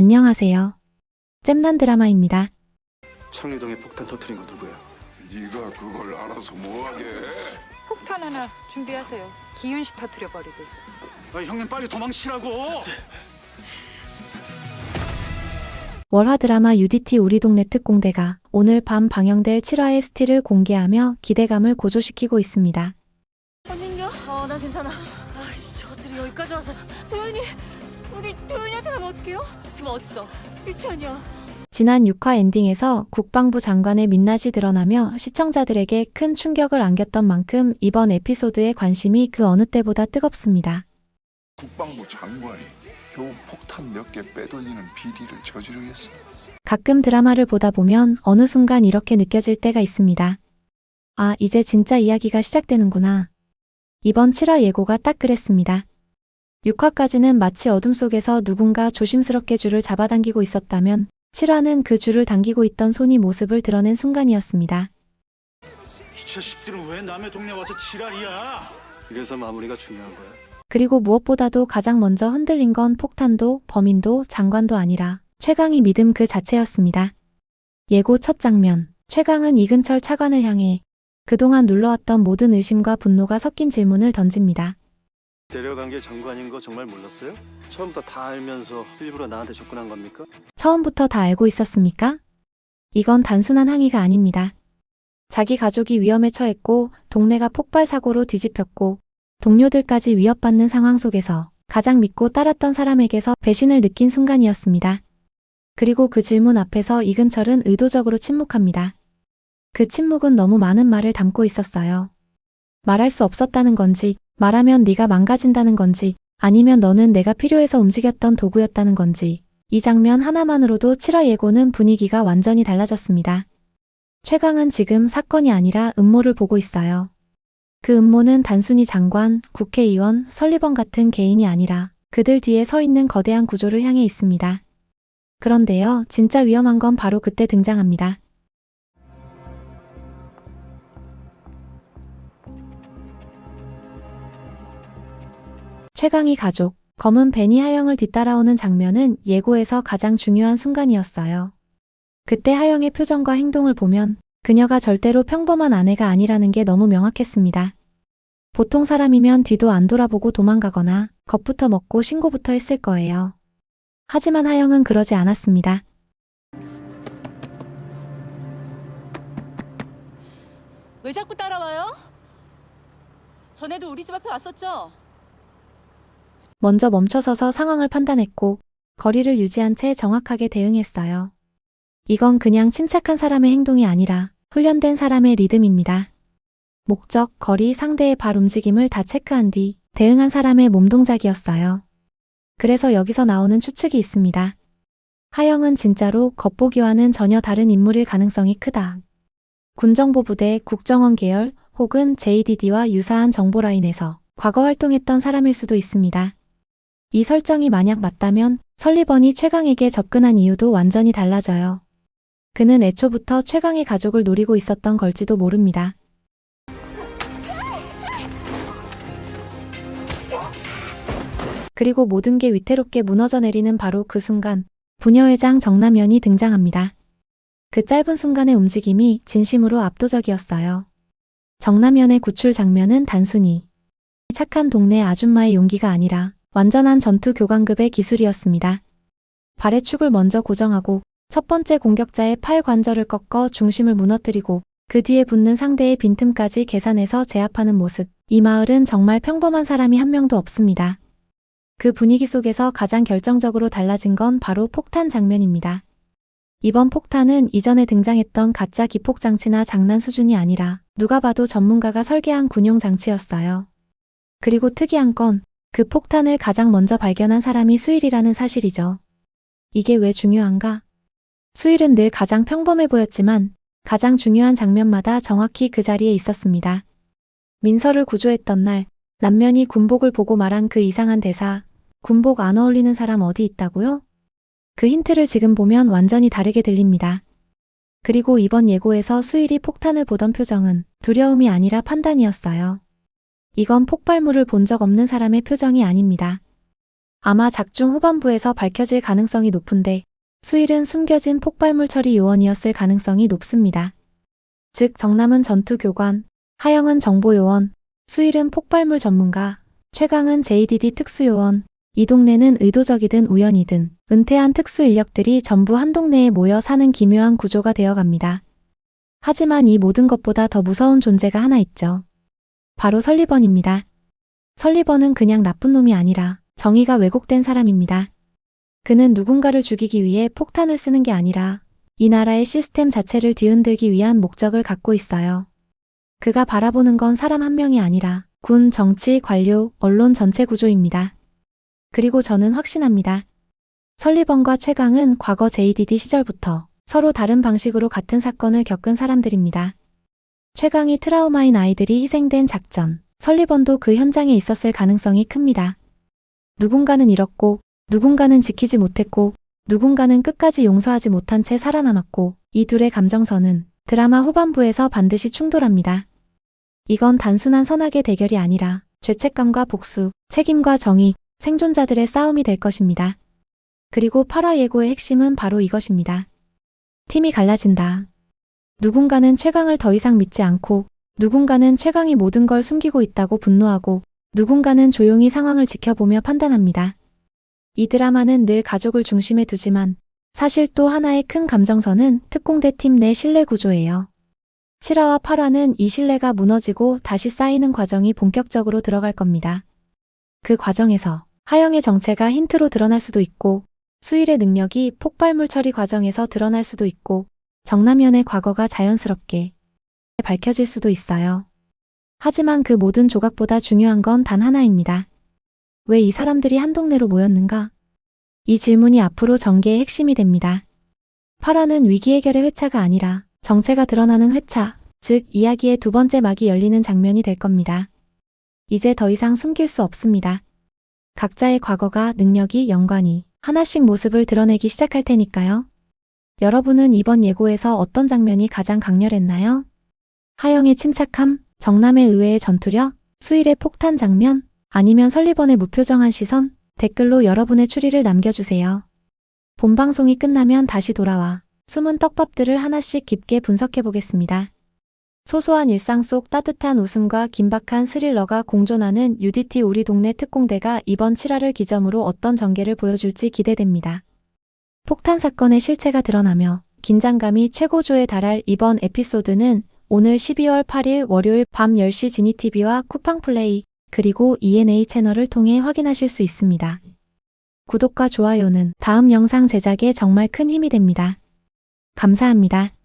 안녕하세요. 잼난 드라마입니다. 창리동에 폭탄 터뜨린 거 누구야? 네가 그걸 알아서 뭐하게 해? 폭탄 하나 준비하세요. 기윤 씨 터뜨려버리고. 형님 빨리 도망치라고! 월화 드라마 UDT 우리 동네 특공대가 오늘 밤 방영될 7화의 스틸을 공개하며 기대감을 고조시키고 있습니다. 어딨냐? 난 괜찮아. 아씨, 저것들이 여기까지 와서. 도현이, 우리 도현이한테 가면 어떡해요? 지금 어딨어? 유치원이야. 지난 6화 엔딩에서 국방부 장관의 민낯이 드러나며 시청자들에게 큰 충격을 안겼던 만큼 이번 에피소드의 관심이 그 어느 때보다 뜨겁습니다. 국방부 장관이 겨우 폭탄 몇 개 빼돌리는 비리를 저지르겠어. 가끔 드라마를 보다 보면 어느 순간 이렇게 느껴질 때가 있습니다. 아, 이제 진짜 이야기가 시작되는구나. 이번 7화 예고가 딱 그랬습니다. 6화까지는 마치 어둠 속에서 누군가 조심스럽게 줄을 잡아당기고 있었다면 7화는 그 줄을 당기고 있던 손이 모습을 드러낸 순간이었습니다. 이 자식들은 왜 남의 동네 와서 지랄이야? 이래서 마무리가 중요한 거야. 그리고 무엇보다도 가장 먼저 흔들린 건 폭탄도 범인도 장관도 아니라 최강의 믿음 그 자체였습니다. 예고 첫 장면, 최강은 이근철 차관을 향해 그동안 눌러왔던 모든 의심과 분노가 섞인 질문을 던집니다. 데려간 게 장관인 거 정말 몰랐어요? 처음부터 다 알면서 일부러 나한테 접근한 겁니까? 처음부터 다 알고 있었습니까? 이건 단순한 항의가 아닙니다. 자기 가족이 위험에 처했고 동네가 폭발 사고로 뒤집혔고 동료들까지 위협받는 상황 속에서 가장 믿고 따랐던 사람에게서 배신을 느낀 순간이었습니다. 그리고 그 질문 앞에서 이근철은 의도적으로 침묵합니다. 그 침묵은 너무 많은 말을 담고 있었어요. 말할 수 없었다는 건지, 말하면 네가 망가진다는 건지, 아니면 너는 내가 필요해서 움직였던 도구였다는 건지. 이 장면 하나만으로도 7화 예고는 분위기가 완전히 달라졌습니다. 최강은 지금 사건이 아니라 음모를 보고 있어요. 그 음모는 단순히 장관, 국회의원, 설리번 같은 개인이 아니라 그들 뒤에 서 있는 거대한 구조를 향해 있습니다. 그런데요, 진짜 위험한 건 바로 그때 등장합니다. 최강의 가족, 검은 벤이 하영을 뒤따라오는 장면은 예고에서 가장 중요한 순간이었어요. 그때 하영의 표정과 행동을 보면 그녀가 절대로 평범한 아내가 아니라는 게 너무 명확했습니다. 보통 사람이면 뒤도 안 돌아보고 도망가거나 겁부터 먹고 신고부터 했을 거예요. 하지만 하영은 그러지 않았습니다. 왜 자꾸 따라와요? 전에도 우리 집 앞에 왔었죠? 먼저 멈춰서서 상황을 판단했고 거리를 유지한 채 정확하게 대응했어요. 이건 그냥 침착한 사람의 행동이 아니라 훈련된 사람의 리듬입니다. 목적, 거리, 상대의 발 움직임을 다 체크한 뒤 대응한 사람의 몸동작이었어요. 그래서 여기서 나오는 추측이 있습니다. 하영은 진짜로 겉보기와는 전혀 다른 인물일 가능성이 크다. 군정보부대, 국정원 계열 혹은 JDD와 유사한 정보라인에서 과거 활동했던 사람일 수도 있습니다. 이 설정이 만약 맞다면 설리번이 최강에게 접근한 이유도 완전히 달라져요. 그는 애초부터 최강의 가족을 노리고 있었던 걸지도 모릅니다. 그리고 모든 게 위태롭게 무너져 내리는 바로 그 순간 부녀회장 정남현이 등장합니다. 그 짧은 순간의 움직임이 진심으로 압도적이었어요. 정남현의 구출 장면은 단순히 착한 동네 아줌마의 용기가 아니라 완전한 전투 교관급의 기술이었습니다. 발의 축을 먼저 고정하고 첫 번째 공격자의 팔 관절을 꺾어 중심을 무너뜨리고 그 뒤에 붙는 상대의 빈틈까지 계산해서 제압하는 모습. 이 마을은 정말 평범한 사람이 한 명도 없습니다. 그 분위기 속에서 가장 결정적으로 달라진 건 바로 폭탄 장면입니다. 이번 폭탄은 이전에 등장했던 가짜 기폭장치나 장난 수준이 아니라 누가 봐도 전문가가 설계한 군용 장치였어요. 그리고 특이한 건 그 폭탄을 가장 먼저 발견한 사람이 수일이라는 사실이죠. 이게 왜 중요한가? 수일은 늘 가장 평범해 보였지만 가장 중요한 장면마다 정확히 그 자리에 있었습니다. 민서를 구조했던 날 남면이 군복을 보고 말한 그 이상한 대사, 군복 안 어울리는 사람 어디 있다고요? 그 힌트를 지금 보면 완전히 다르게 들립니다. 그리고 이번 예고에서 수일이 폭탄을 보던 표정은 두려움이 아니라 판단이었어요. 이건 폭발물을 본 적 없는 사람의 표정이 아닙니다. 아마 작중 후반부에서 밝혀질 가능성이 높은데 수일은 숨겨진 폭발물 처리 요원이었을 가능성이 높습니다. 즉 정남은 전투교관, 하영은 정보요원, 수일은 폭발물 전문가, 최강은 JDD 특수요원, 이 동네는 의도적이든 우연이든 은퇴한 특수 인력들이 전부 한 동네에 모여 사는 기묘한 구조가 되어갑니다. 하지만 이 모든 것보다 더 무서운 존재가 하나 있죠. 바로 설리번입니다. 설리번은 그냥 나쁜 놈이 아니라 정의가 왜곡된 사람입니다. 그는 누군가를 죽이기 위해 폭탄을 쓰는 게 아니라 이 나라의 시스템 자체를 뒤흔들기 위한 목적을 갖고 있어요. 그가 바라보는 건 사람 한 명이 아니라 군, 정치, 관료, 언론 전체 구조입니다. 그리고 저는 확신합니다. 설리번과 최강은 과거 JDD 시절부터 서로 다른 방식으로 같은 사건을 겪은 사람들입니다. 최강이 트라우마인 아이들이 희생된 작전, 설리번도 그 현장에 있었을 가능성이 큽니다. 누군가는 잃었고, 누군가는 지키지 못했고, 누군가는 끝까지 용서하지 못한 채 살아남았고, 이 둘의 감정선은 드라마 후반부에서 반드시 충돌합니다. 이건 단순한 선악의 대결이 아니라 죄책감과 복수, 책임과 정의, 생존자들의 싸움이 될 것입니다. 그리고 8화 예고의 핵심은 바로 이것입니다. 팀이 갈라진다. 누군가는 최강을 더 이상 믿지 않고, 누군가는 최강이 모든 걸 숨기고 있다고 분노하고, 누군가는 조용히 상황을 지켜보며 판단합니다. 이 드라마는 늘 가족을 중심에 두지만 사실 또 하나의 큰 감정선은 특공대 팀 내 신뢰 구조예요. 7화와 8화는 이 신뢰가 무너지고 다시 쌓이는 과정이 본격적으로 들어갈 겁니다. 그 과정에서 하영의 정체가 힌트로 드러날 수도 있고, 수일의 능력이 폭발물 처리 과정에서 드러날 수도 있고, 정남현의 과거가 자연스럽게 밝혀질 수도 있어요. 하지만 그 모든 조각보다 중요한 건 단 하나입니다. 왜 이 사람들이 한 동네로 모였는가? 이 질문이 앞으로 전개의 핵심이 됩니다. 8화는 위기 해결의 회차가 아니라 정체가 드러나는 회차, 즉 이야기의 두 번째 막이 열리는 장면이 될 겁니다. 이제 더 이상 숨길 수 없습니다. 각자의 과거가, 능력이, 연관이 하나씩 모습을 드러내기 시작할 테니까요. 여러분은 이번 예고에서 어떤 장면이 가장 강렬했나요? 하영의 침착함, 정남의 의외의 전투력, 수일의 폭탄 장면, 아니면 설리번의 무표정한 시선? 댓글로 여러분의 추리를 남겨주세요. 본방송이 끝나면 다시 돌아와 숨은 떡밥들을 하나씩 깊게 분석해보겠습니다. 소소한 일상 속 따뜻한 웃음과 긴박한 스릴러가 공존하는 UDT 우리 동네 특공대가 이번 7화를 기점으로 어떤 전개를 보여줄지 기대됩니다. 폭탄 사건의 실체가 드러나며 긴장감이 최고조에 달할 이번 에피소드는 오늘 12월 8일 월요일 밤 10시 지니TV와 쿠팡플레이 그리고 ENA 채널을 통해 확인하실 수 있습니다. 구독과 좋아요는 다음 영상 제작에 정말 큰 힘이 됩니다. 감사합니다.